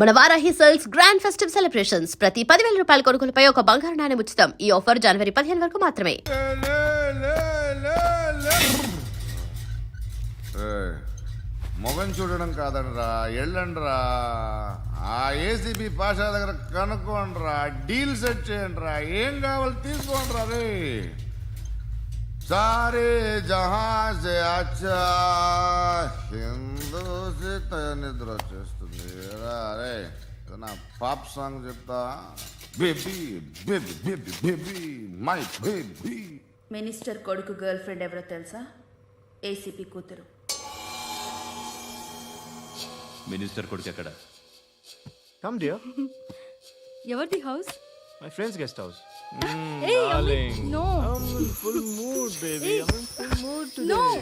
మన Varahi sales grand festive celebrations ప్రతి 10,000 రూపాయల కొనుగోలుపై ఒక బంగారు నాణెం ఉచితం. ఈ ఆఫర్ జనవరి 15 వరకు మాత్రమే. మొగం చూడడం కాదనరా, ఎళ్ళండ్రా. ఆ ఏసీబీ పాషా దగ్గర కనుక్కోండ్రా, డీల్ సెట్ చేయండిరా, ఏం కావాలి తీసుకోండిరా. రే సారే జహా సే అచ్చా హిందూ నిద్ర వచ్చేస్తుంది. రే నా పాప్ సాంగ్ చెప్తా. Baby baby baby baby my baby. Minister కొడుకు గర్ల్ ఫ్రెండ్ ఎవరో తెలుసా? ఏసీపీ కూతురు. మినిస్టర్ కొడుకు ఎక్కడ? Come dear. ఎవరిది house? My friend's guest house. Hey, Darling. no. I'm in full mood, baby. Hey. I'm in full mood today.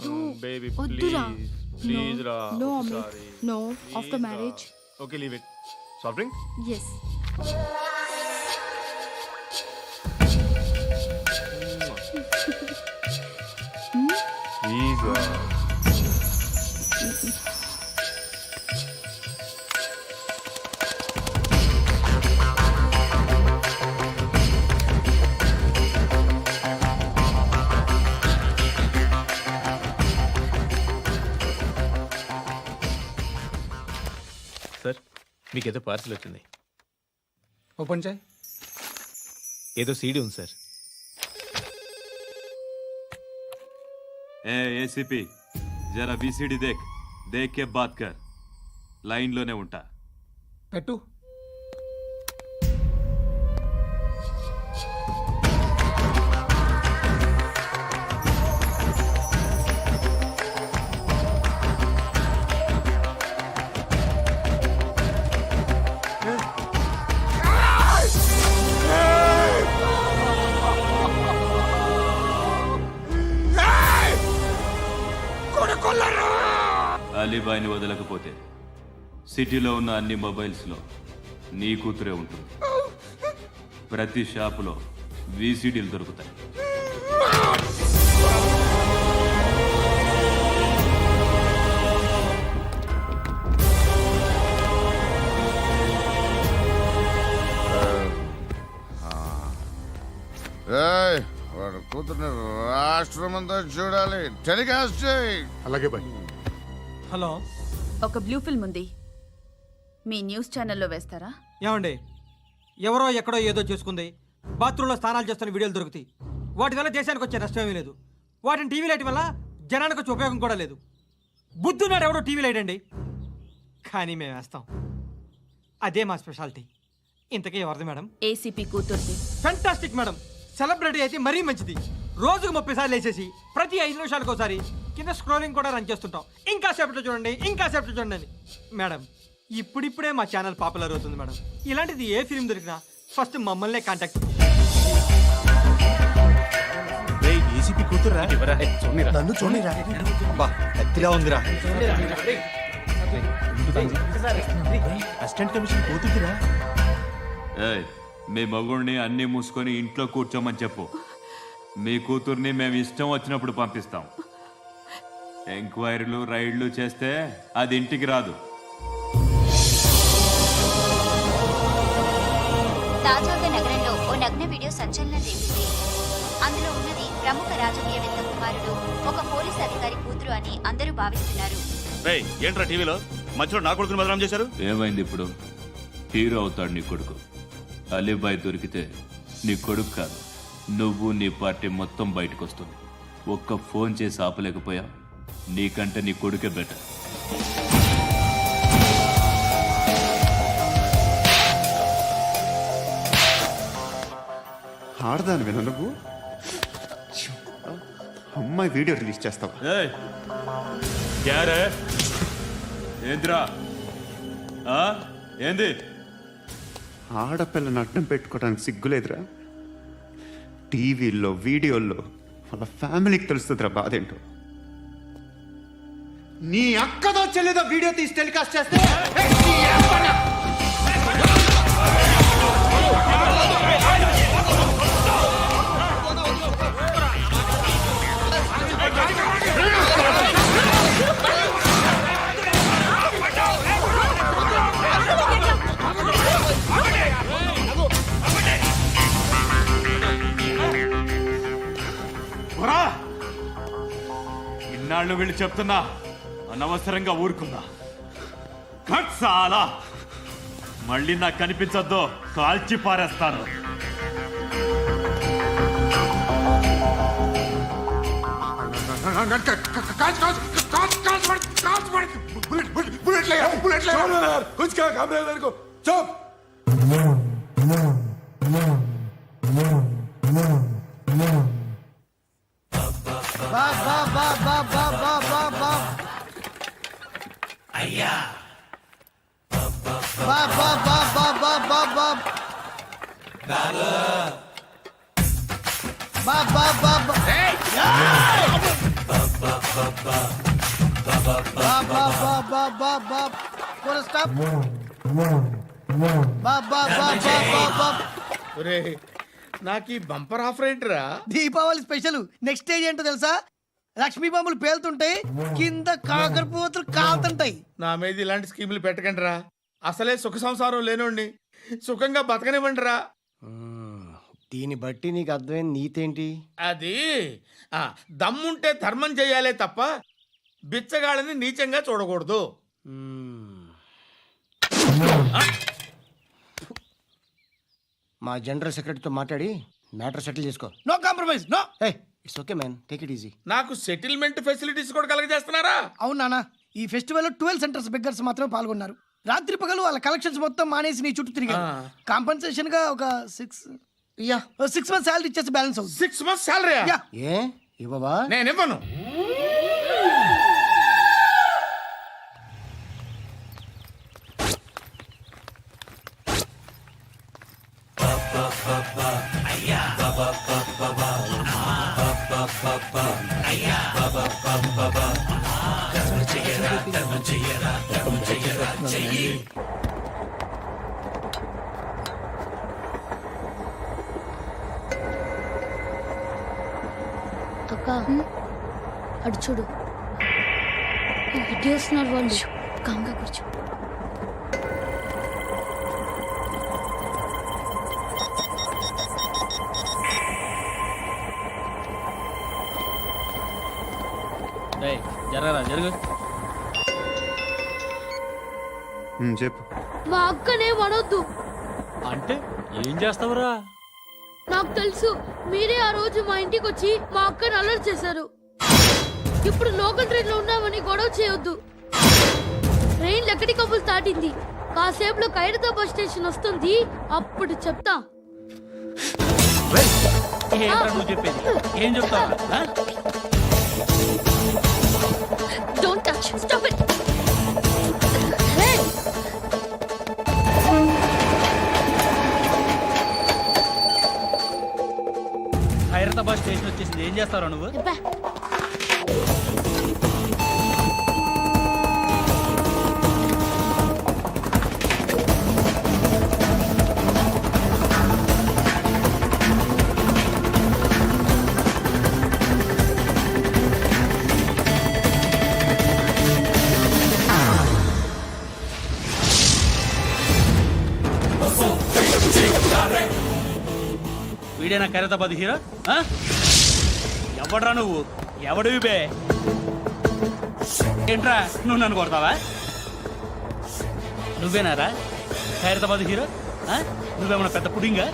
No. Baby, వద్దురా. please. Please, No. Ra. No, I'm Amit. sorry. No. Please, After Ra. marriage. Okay, leave it. Soft drink? Yes. Please, Ra. Sir మీకేదో parcel వచ్చింది. Open చేయి. ఏదో CD ఉంది sir. ఏ ACP జరా బీసీడీ దేక్ కే బాత్ కర్. లైన్లోనే ఉంటా. పెట్టు. అలీబాయిని వదలకపోతే సిటీలో ఉన్న అన్ని మొబైల్స్లో నీ కూతురే ఉంటుంది. ప్రతి షాపులో వీసీడీలు దొరుకుతాయి. వాడు కూతుర్ని రాష్ట్రం అంతా చూడాలి. టెలికాస్ట్ చేయి. అలాగే బాయ్. హలో, ఒక బ్లూ ఫిల్మ్ ఉంది, మీ న్యూస్ ఛానల్లో వేస్తారా? ఏమండి, ఎవరో ఎక్కడో ఏదో చేసుకుంది, బాత్రూంలో స్నానాలు చేస్తున్న వీడియోలు దొరుకుతాయి. వాటి వల్ల దేశానికి వచ్చే నష్టమేమీ లేదు. వాటిని టీవీ లైట్ వల్ల జనానికి వచ్చే ఉపయోగం కూడా లేదు. బుద్ధున్నాడు ఎవడో టీవీ లైట్ అండి, కానీ మేము వేస్తాం. అదే మా స్పెషాలిటీ. ఇంతకీ ఎవరిది మేడం? ఏసీపీ కూతుర్ది. Fantastic madam. సెలబ్రిటీ అయితే మరీ మంచిది. రోజుకు 30 సార్లు వేసేసి ప్రతి 5 నిమిషాలకు ఒకసారి కింద స్క్రోలింగ్ కూడా రన్ చేస్తుంటాం. ఇంకా సేపట్లో చూడండి, ఇంకా సేపట్లో చూడండి అని. మేడం, ఇప్పుడిప్పుడే మా ఛానల్ పాపులర్ అవుతుంది మేడం. ఇలాంటిది ఏ ఫిల్మ్ దొరికినా ఫస్ట్ మమ్మల్నే కాంటాక్ట్. ఏసీపీ కూతురా? నన్ను చూడరా. ఎత్తిలా ఉందిరా. అసిస్టెంట్ కమిషన్ కూతురా? ఏయ్, మీ మగుడిని అన్నీ మూసుకొని ఇంట్లో కూర్చోమని చెప్పు. మీ కూతుర్ని మేము ఇష్టం వచ్చినప్పుడు పంపిస్తాం. ఎంక్వైరీలు రైడ్లు చేస్తే అది ఇంటికి రాదు. తాజాగా నగరంలో ఓ నగ్న వీడియో సంచలనం రేపింది. అందులో ఉన్నది ప్రముఖ రాజకీయవేత్త కుమారుడు, ఒక పోలీస్ అధికారి కూతురు అని అందరూ భావిస్తున్నారు. ఏంట్రా టీవీలో మధ్యలో నా కొడుకుని బదనాం చేశారు? ఏమైంది ఇప్పుడు? హీరో అవుతాడు నీ కొడుకు. అలీబాయ్ దొరికితే నీ కొడుకు కాదు, నువ్వు నీ పార్టీ మొత్తం బయటకు వస్తుంది. ఒక్క ఫోన్ చేసి ఆపలేకపోయా, నీకంటే నీ కొడుకే బెటర్. ఆడదాను విన నువ్వు. అమ్మాయి వీడియో రిలీజ్ చేస్తావా? ఏంద్రా ఏంది? ఆడపిల్లని అడ్డం పెట్టుకోవడానికి సిగ్గులేదురా? టీవీల్లో వీడియోల్లో వాళ్ళ ఫ్యామిలీకి తెలుస్తుందిరా బాధేంటో. నీ అక్కదో చెల్లిదో వీడియో తీసి టెలికాస్ట్ చేస్తే వాళ్ళు వీళ్ళు చెప్తున్నా అనవసరంగా ఊరుకుందా చాలా మళ్ళీ నాకు కనిపించొద్దు, కాల్చి పారేస్తాను. నాకు ఈ బంపర్ ఆఫర్ ఏంటిరా? దీపావళి స్పెషల్. నెక్స్ట్ స్టేజ్ ఏంటో తెలుసా? లక్ష్మీ బాంబులు పేలుతుంటాయి, కింద కాకరపువ్వుతులు కాలుతుంటాయి. నా మీద ఇలాంటి స్కీములు పెట్టకండి రా. అసలే సుఖ సంసారం లేనోడిని సుఖంగా బతకనివ్వండి రా. దీన్ని బట్టి నీకు అర్థమైన నీతేంటి? అది దమ్ముంటే ధర్మం చేయాలే తప్ప బిచ్చగాళ్ళని నీచంగా చూడకూడదు. మా జనరల్ సెక్రటరీతో మాట్లాడి మ్యాటర్ సెటిల్ చేసుకో. No compromise, no. It's okay man, take it easy. నాకు సెటిల్మెంట్ ఫెసిలిటీస్ కూడా కలగజేస్తున్నారా? అవును నాన్న, ఈ ఫెస్టివల్ 12 సెంటర్స్ బెగ్గర్స్ మాత్రమే పాల్గొన్నారు. రాత్రి పగలు వాళ్ళ కలెక్షన్స్ మొత్తం మానేసి నీ చుట్టూ తిరిగారు. కాంపన్సేషన్ గా ఒక 6 మంత్స్ సాలరీ ఇచ్చేసి బ్యాలెన్స్ అవుతుంది. 6 months సాలరీ? ఏ ఇవ్వవా? నేను ఇవ్వను. అక్క అడు చూడు, ఇటు వస్తున్నారు వాళ్ళు. కాంగా కూర్చో. జరగరా జరుగు. చెప్పు. మా అక్కనే వడొద్దు. అంటే ఏం చేస్తావురా? నాకు తెలుసు, మీరే ఆ రోజు మా ఇంటికి వచ్చి మా అక్కని అలర్ట్ చేశారు. ఇప్పుడు లోకల్ ట్రైన్ లో ఉన్నామని గొడవ చేయొద్దు. ట్రైన్ లక్కడి కబుల్ దాటింది. కాసేపులో ఖైరతాబాద్ స్టేషన్ వస్తుంది, అప్పుడు చెప్తా. నువ్వు చెప్పేది ఏం చెప్తావా? Don't touch, stop it. Khairatabad station వచ్చేసింది, ఏం చేస్తారా నువ్వు? వీడేనా ఖైరతాబాద్ హీరో? ఎవడ్రా నువ్వు? ఎవడివి బే? ఏంట్రా నువ్వు నన్ను కొడతావా? నువ్వేనారా ఖైరతాబాద్ హీరో? నువ్వేమన్నా పెద్ద పుడింగా?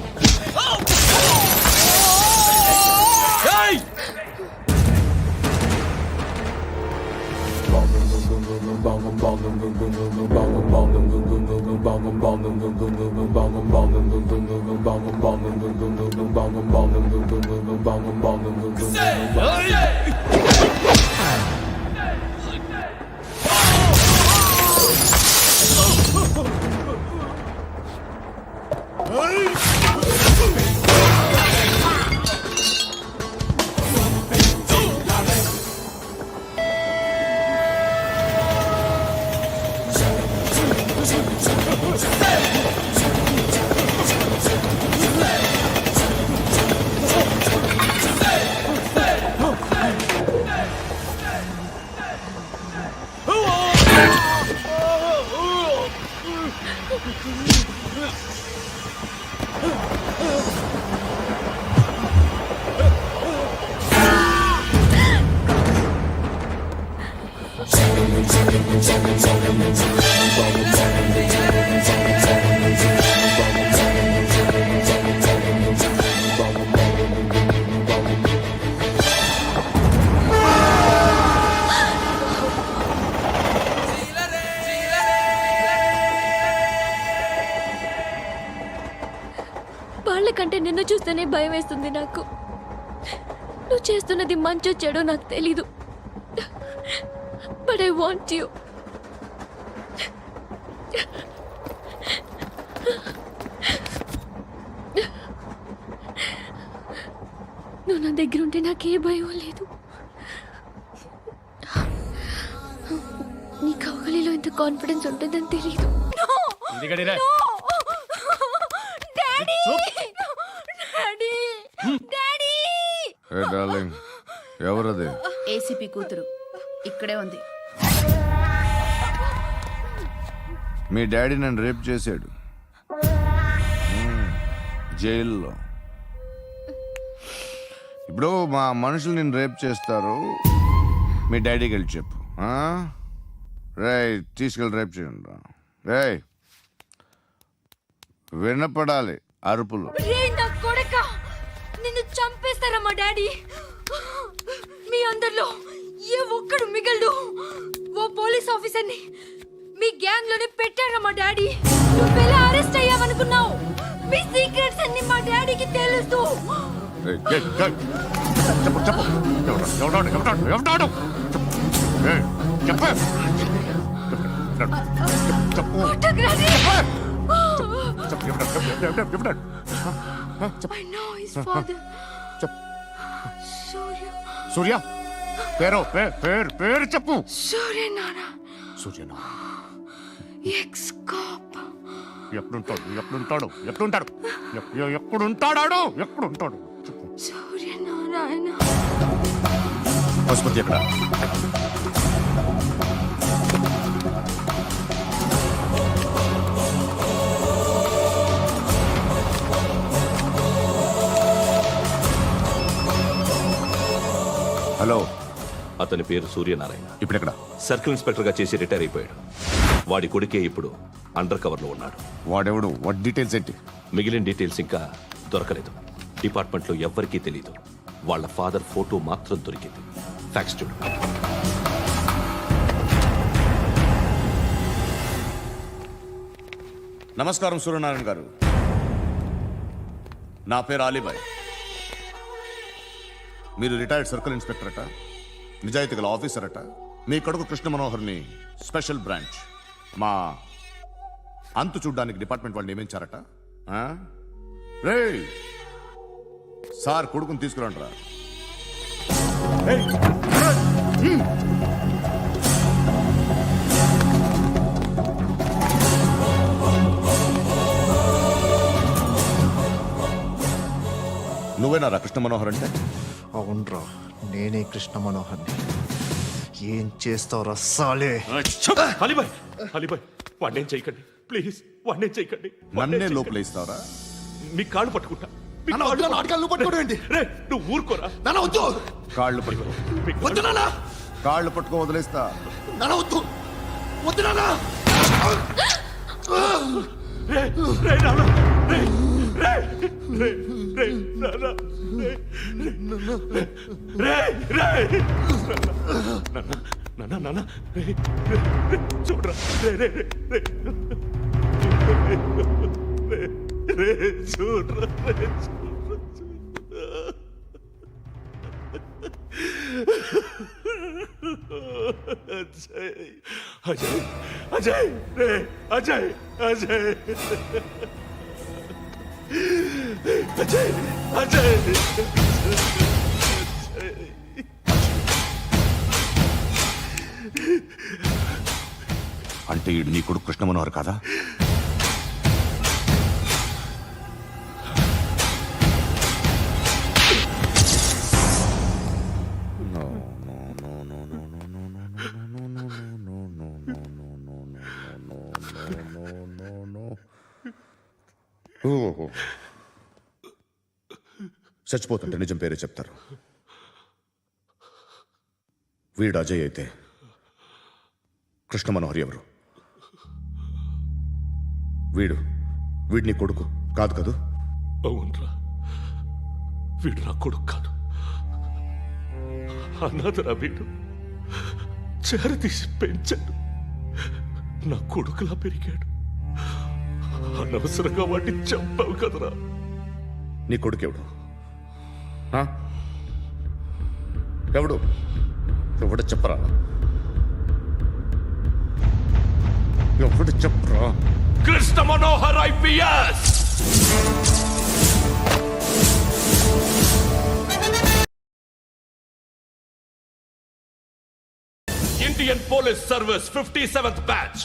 వాళ్ళకంటే నిన్ను చూస్తేనే భయం వేస్తుంది నాకు. నువ్వు చేస్తున్నది మంచో చెడో నాకు తెలీదు, బట్ ఐ వాంట్ యూ. నువ్వు నా దగ్గర ఉంటే నాకే భయం లేదు. నీ కౌగలిలో ఇంత కాన్ఫిడెన్స్ ఉంటుందని తెలీదు. ఏ డార్లింగ్, ఎవరది? ఏసీపీ కూతురు ఇక్కడే ఉంది. మీ డాడీ నన్ను రేప్ చేశాడు జైల్లో. ఇప్పుడు మా మనుషులు నిన్ను రేప్ చేస్తారు, మీ డాడీకి వెళ్ళి చెప్పు. రేయ్ తీసుకెళ్ళి రేప్ చేయండి. రేయ్ వినపడాలి అరుపులు. నిన్ను చంపేస్తారా మా డాడీ? మీ అందరిలో ఏ ఒక్కడు మిగలడు. ఓ పోలీస్ ఆఫీసర్ని మీ గ్యాంగ్ లోనే పెట్టారా మా డాడీ? నువ్వెలా అరెస్ట్ అయ్యావనుకున్నావు? మీ సీక్రెట్స్ అన్ని మా డాడీకి తెలుసు. రేయ్, ఏయ్, ఏయ్, చెప్పు చెప్పు ఎవడాడు? ఏయ్, చెప్పు. చెప్పు. ఎవడాడు? I know his father. సూర్య పేరు చెప్పు. సూర్య నాన్న, సూర్య ఎక్స్ కాప్. ఎప్పుడుంటాడు చెప్పు. సూర్య నారాయణ. పశుపతి ఎక్కడ? హలో, అతని పేరు సూర్యనారాయణ. ఇప్పుడెక్కడ? సర్కిల్ ఇన్స్పెక్టర్ గా చేసి రిటైర్ అయిపోయాడు. వాడి కొడుకే ఇప్పుడు అండర్ కవర్ లో ఉన్నాడు. వాడెవడు? వాట్ డీటెయిల్స్ ఏంటి? మిగిలిన డీటెయిల్స్ ఇంకా దొరకలేదు. డిపార్ట్మెంట్ లో ఎవ్వరికీ తెలియదు. వాళ్ళ ఫాదర్ ఫోటో మాత్రం దొరికింది. ఫ్యాక్స్ చూడు. నమస్కారం సూర్యనారాయణ గారు. నా పేరు అలీబాయ్. మీరు రిటైర్డ్ సర్కిల్ ఇన్స్పెక్టర్ అట, నిజాయితీ గల ఆఫీసర్ అట. మీ కొడుకు కృష్ణ మనోహర్ని స్పెషల్ బ్రాంచ్ మా అంతు చూడ్డానికి డిపార్ట్మెంట్ వాళ్ళు నియమించారట. రే సార్ కొడుకుని తీసుకురండి రా. నువ్వేనా కృష్ణ మనోహర్ అంటే? అవునరా, నేనే కృష్ణ మనోహర్ని. ఏం చేస్తావురా సాలే? అలీబాయ్ వాడినేం చేయకండి ప్లీజ్, వాడినేం చేయకండి. నన్నే లోపలేస్తావరా? మీ కాళ్ళు పట్టుకుంటా. నువ్వు ఊరుకోరా. కాళ్ళు పట్టుకో. కాళ్ళు పట్టుకో వదిలేస్తా. చూడరా చూడరా. అజయ్ అజయ్ రే అజయ్ అజయ్ అజయ్ అజయ్. అంటే ఈడు నీ కొడుకు కృష్ణ మనోహర్ కాదా? చచ్చిపోతుంటే నిజం పేరే చెప్తారు. వీడు అజయ్ అయితే కృష్ణ మనోహర్ ఎవరు? వీడిని కొడుకు కాదు కదూ? అవునరా, వీడు నా కొడుకు కాదు, అనాథరా వీడు. చేరతీసి పెంచాడు, నా కొడుకులా పెరిగాడు. అనవసరంగా వాడిని చంపావు కదరా. నీ కొడుకు ఎవడు? ఆ? ఎవడు చెప్పరా? ఎవడు చెప్పరా? Krishna Manohar IPS. Indian police service 57th batch.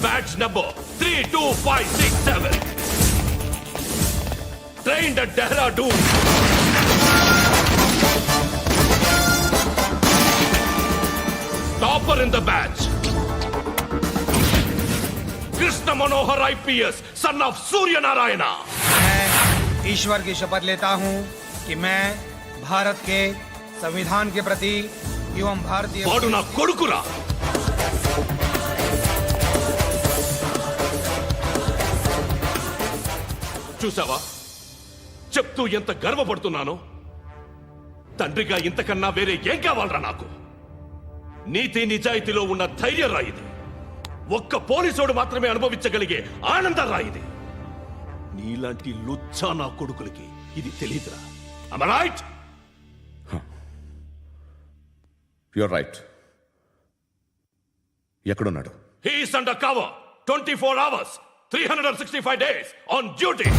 Batch number 32567. Trained at Dehradun. Topper in the batch. Krishna Manohar IPS, son of Surya Narayana. मैं ईश्वर की शपथ लेता हूँ कि मैं भारत के संविधान के प्रति एवं भारतीय వాడు నా కొడుకురా. చూసావా, చెప్తూ ఎంత గర్వపడుతున్నానో. తండ్రిగా ఇంతకన్నా వేరే ఏం కావాలరా నాకు? నీతి నిజాయితీలో ఉన్న ధైర్యం రా ఇది. ఒక్క పోలీసోడు మాత్రమే అనుభవించగలిగే ఆనందం రా ఇది. నీలాంటి లుచ్చా నా కొడుకులకి ఇది తెలియదురా. Am I right? You're right. ఎక్కడున్నాడు? He is under cover 24 hours 365 days on duty.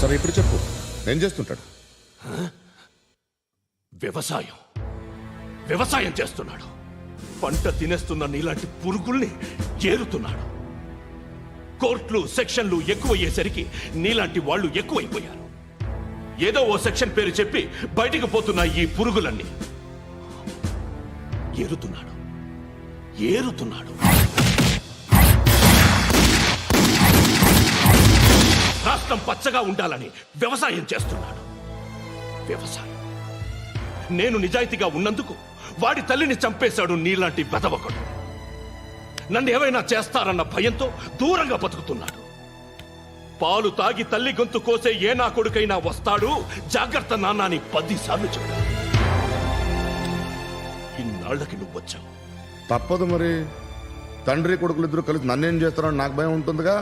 సరే ఇప్పుడు చెప్పు, ఏం చేస్తుంటాడు? వ్యవసాయం చేస్తున్నాడు. పంట తినేస్తున్న నీలాంటి పురుగుల్ని చేరుతున్నాడు. కోర్టులు సెక్షన్లు ఎక్కువయ్యేసరికి నీలాంటి వాళ్ళు ఎక్కువైపోయారు. ఏదో ఓ సెక్షన్ పేరు చెప్పి బయటికి పోతున్న ఈ పురుగులన్నీ ఏరుతున్నాడు. రాష్ట్రం పచ్చగా ఉండాలని వ్యవసాయం చేస్తున్నాడు. నేను నిజాయితీగా ఉన్నందుకు వాడి తల్లిని చంపేశాడు నీలాంటి వెధవకుడు. నన్ను ఏమైనా చేస్తారన్న భయంతో దూరంగా బతుకుతున్నాడు. పాలు తాగి తల్లి గొంతు కోసే ఏ నా కొడుకైనా వస్తాడు, జాగ్రత్త నాన్న అని 10 సార్లు చెప్పాడు. ఇన్నాళ్లకి నువ్వు వచ్చావు. తప్పదు మరి. తండ్రి కొడుకులు ఇద్దరు కలిసి నన్నేం చేస్తారని నాకు భయం ఉంటుందిగా.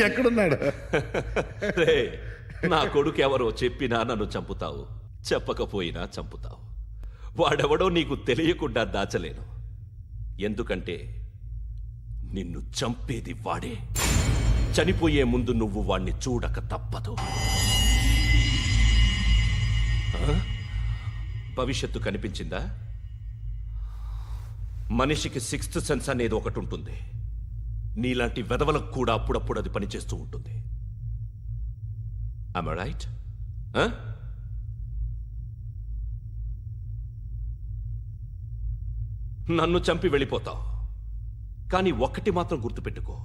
ఎక్కడున్నాడు? నా కొడుకు ఎవరో చెప్పినా నన్ను చంపుతావు, చెప్పకపోయినా చంపుతావు. వాడెవడో నీకు తెలియకుండా దాచలేను. ఎందుకంటే నిన్ను చంపేది వాడే. చనిపోయే ముందు నువ్వు వాణ్ణి చూడక తప్పదు. భవిష్యత్తు కనిపించిందా? మనిషికి 6th సెన్స్ అనేది ఒకటి ఉంటుంది. నీలాంటి వెధవలకు కూడా అప్పుడప్పుడు అది పనిచేస్తూ ఉంటుంది. Am I right? నన్ను చంపి వెళ్ళిపోతావు, కానీ ఒక్కటి మాత్రం గుర్తుపెట్టుకో,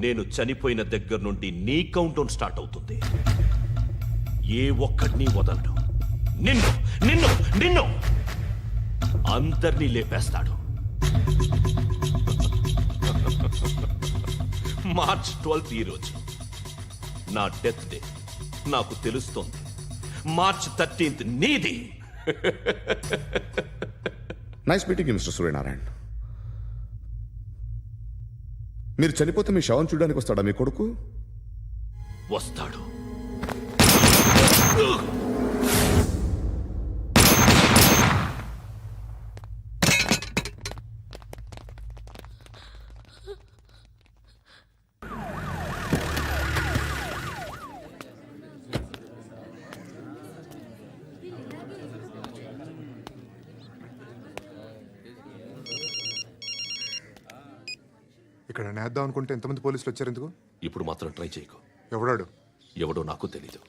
నేను చనిపోయిన దగ్గర నుండి నీ కౌంటౌన్ స్టార్ట్ అవుతుంది. ఏ ఒక్కడిని వదలడు. నిన్ను అందరినీ లేపేస్తాడు. మార్చ్ 12th ఈ రోజు నా డెత్ డే. నాకు తెలుస్తోంది మార్చ్ 13th నీది. Nice meeting mister Suryanarayana. మీరు చనిపోతే మీ శవం చూడడానికి వస్తాడా మీ కొడుకు? వస్తాడు. ఇక్కడ నేద్దాం అనుకుంటే ఎంతమంది పోలీసులు వచ్చారు ఎందుకు? ఇప్పుడు మాత్రం ట్రై చేయకు. ఎవడాడు? ఎవడో నాకు తెలీదు.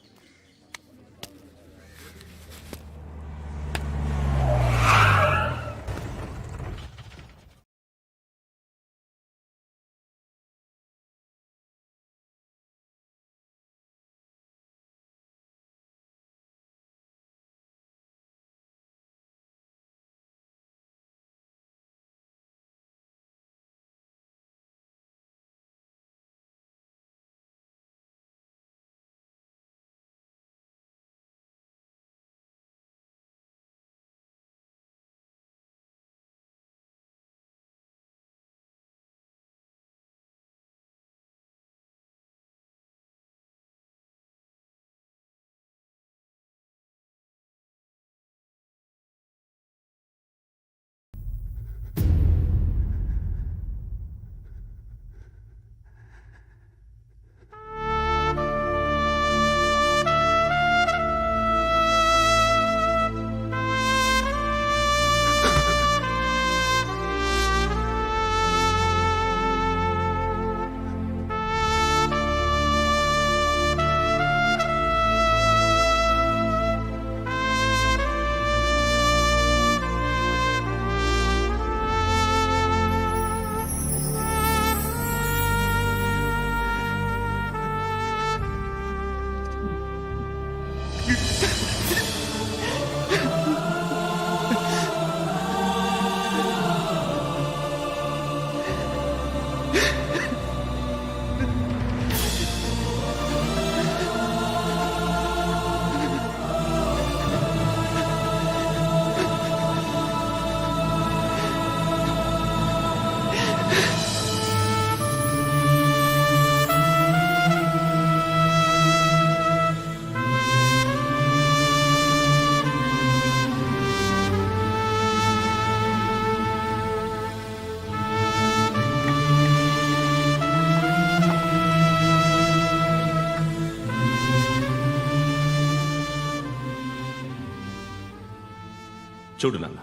చూడు నాన్న,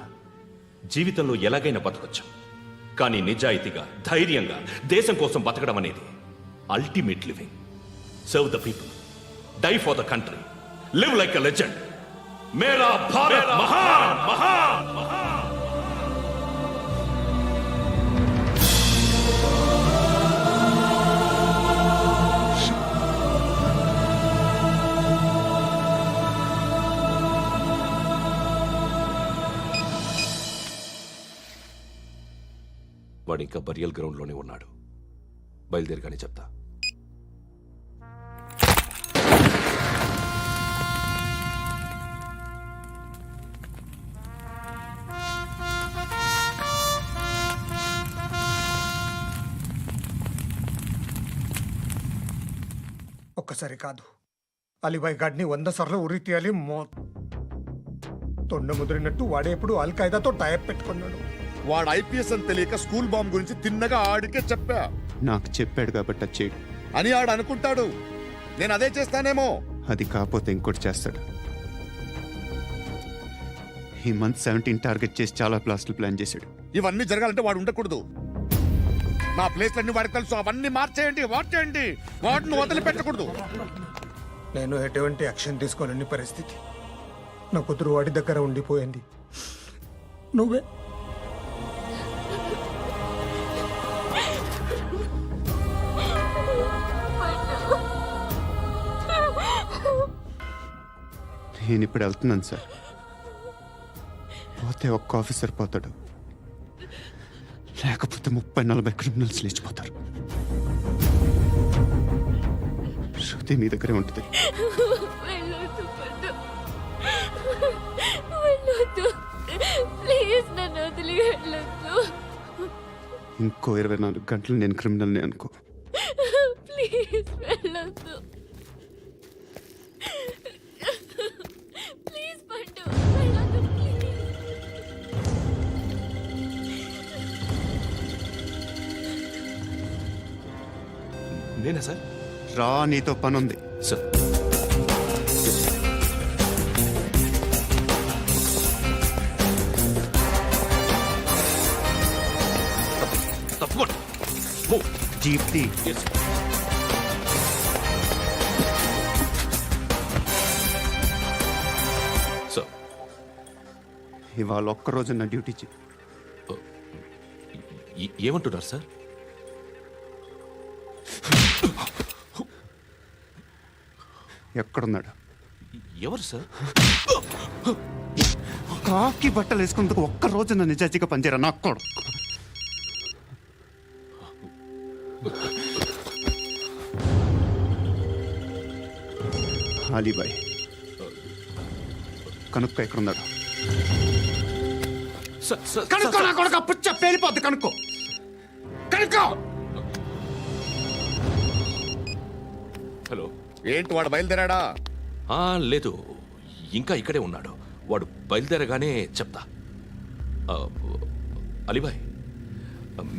జీవితంలో ఎలాగైనా బతకొచ్చు, కానీ నిజాయితీగా ధైర్యంగా దేశం కోసం బతకడం అనేది ultimate living. Serve the people, die for the country, live like a legend. మేరా భారత్ మహాన్ మహాన్ మహాన్. వాడు ఇంకా బరియల్ గ్రౌండ్లోనే ఉన్నాడు. బయలుదేరగానే చెప్తా. ఒక్కసారి కాదు, అలీబాయ్ గాడిని 100 సార్లు ఉరి తీయాలి. తొండ ముదిరినట్టు వాడేప్పుడు అల్ ఖైదాతో టైప్ పెట్టుకున్నాడు. వాడు ఐపీఎస్ అని తెలియక స్కూల్ బాంబ్ గురించి తిన్నగా ఆడికే చెప్పా నాకు చెప్పాడు కాబట్టి అది చేయడు. అని ఆడు అనుకుంటాడు. నేను అదే చేస్తానేమో. అది కాకపోతే ఇంకోటి చేస్తాడు. ఈ మంత్ 17 టార్గెట్ చేసి చాలా ప్లాస్టులు ప్లాన్ చేశాడు. ఇవన్నీ జరగాలంటే వాడు ఉండకూడదు. నా ప్లేస్లన్నీ వాడికి తెలుసు. అవన్నీ మార్చేయండి, మార్చేయండి. వాటిని వదిలిపెట్టకూడదు. నేను ఎటువంటి యాక్షన్ తీసుకోలేని పరిస్థితి. నా కూతురు వాడి దగ్గర ఉండిపోయింది. నువ్వే నేను ఇప్పుడు వెళ్తున్నాను సార్. పోతే ఒక్క ఆఫీసర్ పోతాడు, లేకపోతే 30-40 క్రిమినల్స్ లేచిపోతారు. శృతి మీ దగ్గరే ఉంటుంది. ప్లీజ్ నన్ను వదిలి వెళ్ళొద్దు. ఇంకో 24 గంటలు నేను క్రిమినల్ని అనుకో. ప్లీజ్ వెళ్ళొద్దు. ప్లీజ్ పండు వెళ్ళొద్దు. నేనా సార్? రా, నీతో పని ఉంది. సార్ తప్పకుండా. జీప్తి సార్, ఇవాళ ఒక్కరోజు నా డ్యూటీ చేయి. ఏమంటున్నారు సార్? ఎక్కడున్నాడు? ఎవరు సార్? కాకి బట్టలు వేసుకున్నందుకు ఒక్కరోజు నా నిజాయితీగా పనిచేయరా నాకు కూడా. అలీబాయ్ కనుక్కో ఎక్కడున్నాడు. కనుక్కో నా కొడుకు. పుచ్చ పేలిపోద్ది. కనుక్కో, కనుక్కో. హలో, ఏంటి వాడు బయలుదేరాడా? లేదు, ఇంకా ఇక్కడే ఉన్నాడు. వాడు బయలుదేరగానే చెప్తా. అలీబాయ్,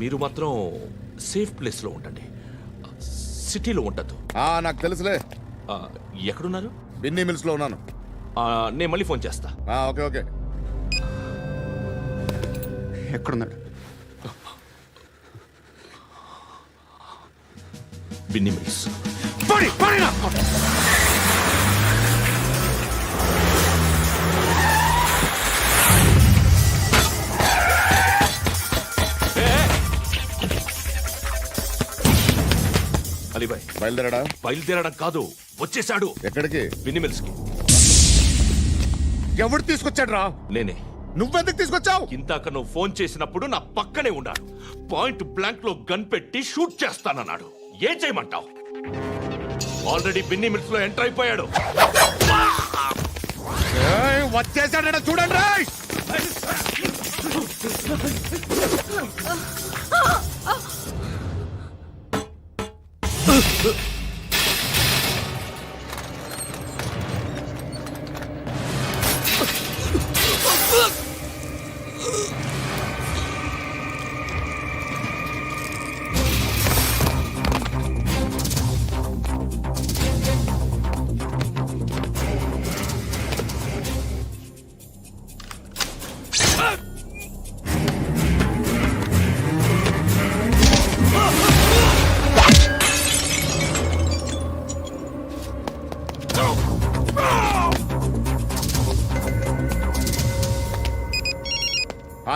మీరు మాత్రం సేఫ్ ప్లేస్లో ఉండండి, సిటీలో ఉండద్దు. నాకు తెలుసులే. ఎక్కడున్నారు? బిన్నీ మిల్స్ లో ఉన్నాను. నేను మళ్ళీ ఫోన్ చేస్తా. Okay okay. ఎక్కడున్నాడు? బిన్నీ మిల్స్. అలీబాయ్ బయలుదేరాడా? బయలుదేరడం కాదు, వచ్చేసాడు. ఎక్కడికి? బిన్నీ మిల్స్ కి. ఎవడు తీసుకొచ్చాడు రా? నేనే. నువ్వెందుకు తీసుకొచ్చావు? ఇందాక నువ్వు ఫోన్ చేసినప్పుడు నా పక్కనే ఉన్నాడు. పాయింట్ బ్లాంక్ లో గన్ పెట్టి షూట్ చేస్తానన్నాడు. ఏం చేయమంటావు? ఆల్రెడీ బిన్నీ మిల్స్ లో ఎంటర్ అయిపోయాడు. వచ్చేసాడ చూడండి రా.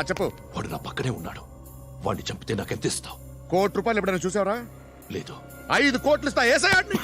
చెప్పు. వాడు నా పక్కనే ఉన్నాడు. వాడిని చంపితే నాకెంత ఇస్తావు? ₹1,00,00,000 ఎప్పుడైనా చూసావరా? లేదు. 5 కోట్లు ఇస్తా. ఏసయాడిని.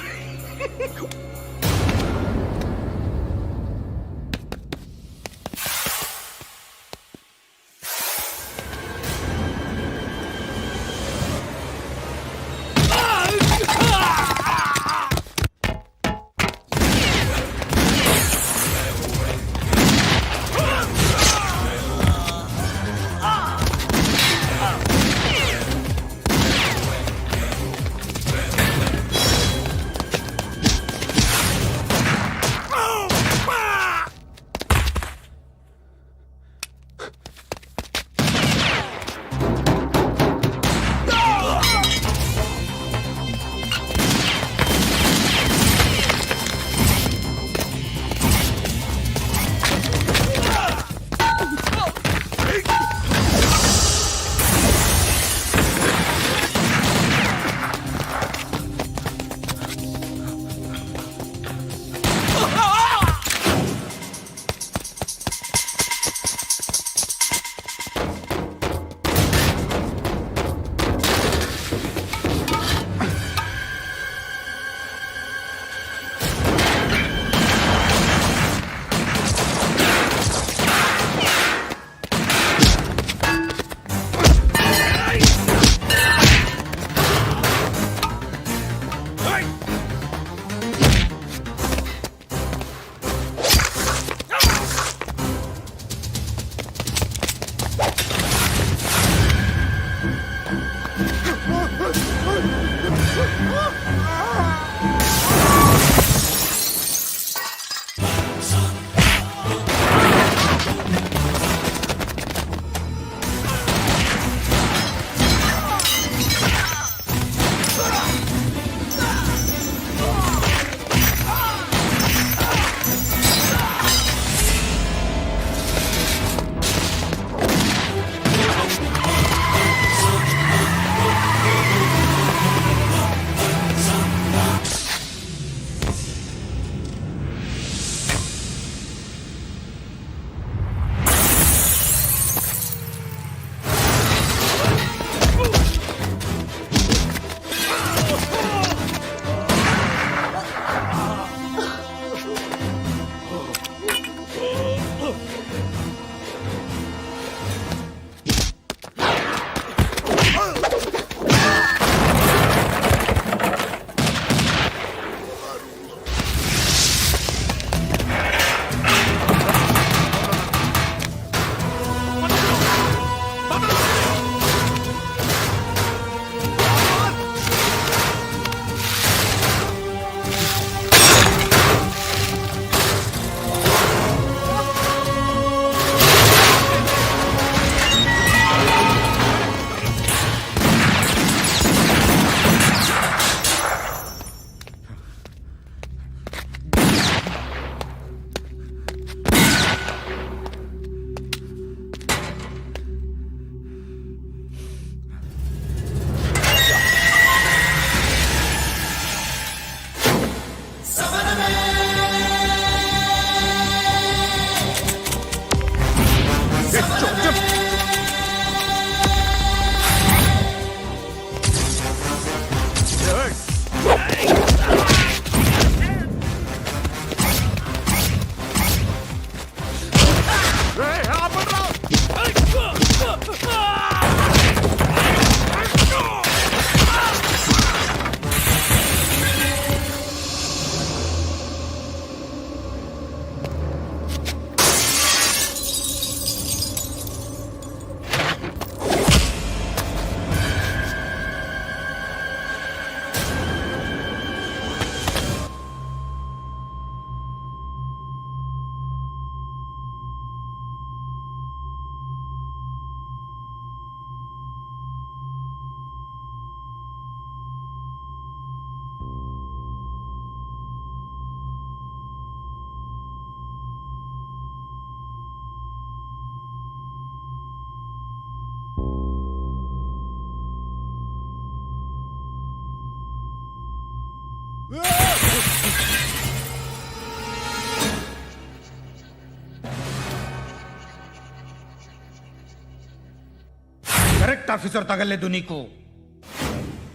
కరెక్ట్ ఆఫీసర్ తగలేదు నీకు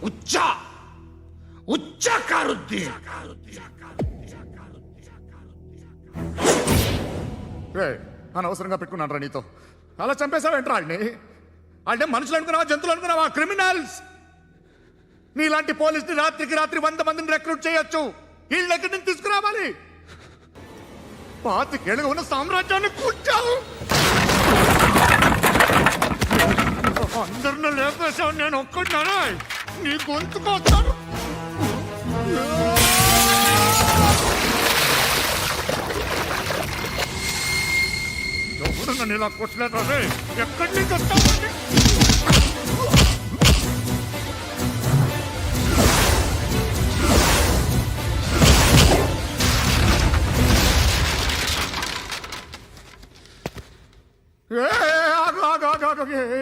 ఉచ్చ కారుద్ది. అనవసరంగా పెట్టుకున్నాను రా నీతో. అలా చంపేశావేంట్రా వాళ్ళని? వాళ్ళే మనుషులు అనుకున్నావా, జంతువులు అనుకున్నావా? క్రిమినల్స్. నీలాంటి పోలీసుని రాత్రికి రాత్రి 100 మందిని రిక్రూట్ చేయొచ్చు. వీళ్ళ దగ్గర నుంచి తీసుకురావాలి. 25 ఏళ్ళుగా ఉన్న సామ్రాజ్యాన్ని కూర్చావు. అందరిని లేపేశావు, నేను ఒక్కడినారా? నీ గొంతుకొస్తాను. ఎవరు నన్ను ఇలా కొట్టలేదా? ఎక్కడి నుంచి వస్తావు?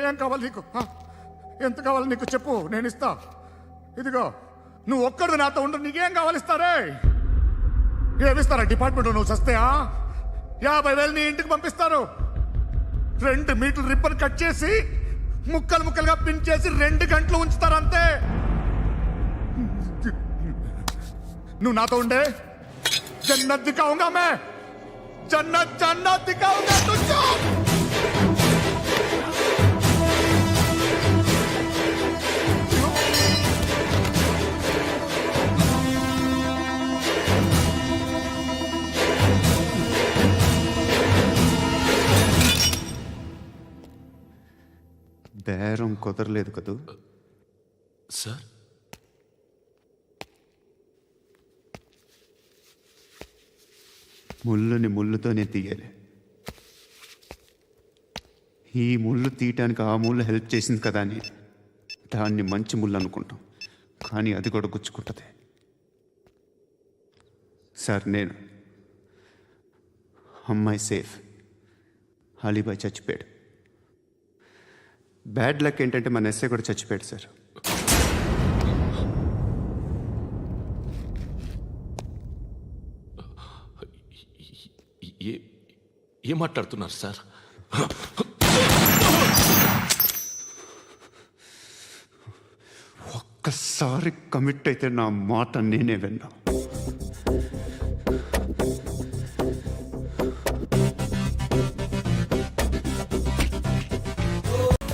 ఏం కావాలి నీకు? ఎంత కావాలి నీకు చెప్పు, నేను ఇస్తా. ఇదిగో నువ్వు ఒక్కడిది నాతో ఉండు. నీకేం కావాలి ఇస్తారే? ఏమిస్తారా డిపార్ట్మెంట్? నువ్వు చస్తేయా 50,000 నీ ఇంటికి పంపిస్తారు. 2 మీటర్లు రిబ్బన్ కట్ చేసి ముక్కలు ముక్కలుగా పిన్ చేసి 2 గంటలు ఉంచుతారు అంతే. నువ్వు నాతో ఉండే జన్నత్ దిఖాऊंगा मैं, జన్నత్ జన్నత్ దిఖాऊंगा तुझको. బేరం కుదరలేదు కదూ సార్? ముళ్ళుని ముళ్ళుతోనే తీయాలి. ఈ ముళ్ళు తీయటానికి ఆ ముళ్ళు హెల్ప్ చేసింది కదా అని దాన్ని మంచి ముళ్ళు అనుకుంటాం, కానీ అది కూడా గుచ్చుకుంటుంది. సార్, నేను అమ్మాయి సేఫ్, అలీబాయ్ చచ్చిపోయాడు. బ్యాడ్ లక్ ఏంటంటే మన ఎస్ఐ కూడా చచ్చిపోయాడు సార్. ఏం మాట్లాడుతున్నారు సార్? ఒక్కసారి కమిట్ అయితే నా మాట నేనే విన్నా.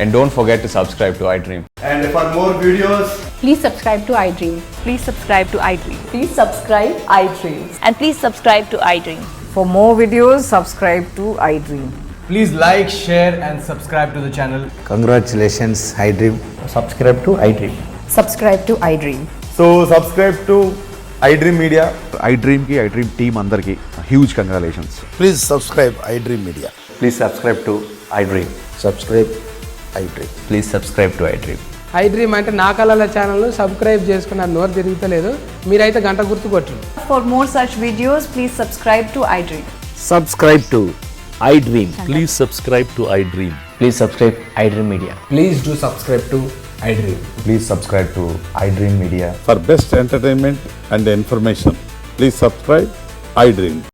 And don't forget to subscribe to iDream. And for more videos, Please subscribe to iDream. Please subscribe to iDream. Please subscribe iDream. And please subscribe to iDream. For more videos, subscribe to iDream. Please like, share, and subscribe to the channel. Congratulations, iDream. Subscribe to iDream. Subscribe to iDream. So subscribe to iDream Media. iDream ki iDream team andarki huge congratulations. Please subscribe iDream Media. Please subscribe to iDream. Subscribe iDream. Please subscribe to iDream. iDream అంటే నా కళల channel subscribe చేసుకున్న నోరు తిరుగుతలేదు. మీరైతే గంట గుర్తు కొట్టండి. For more such videos, please subscribe to iDream. Subscribe to iDream. Please subscribe to iDream. Please subscribe iDream Media. Please do subscribe to iDream. Please subscribe to iDream Media. For best entertainment and information, please subscribe iDream.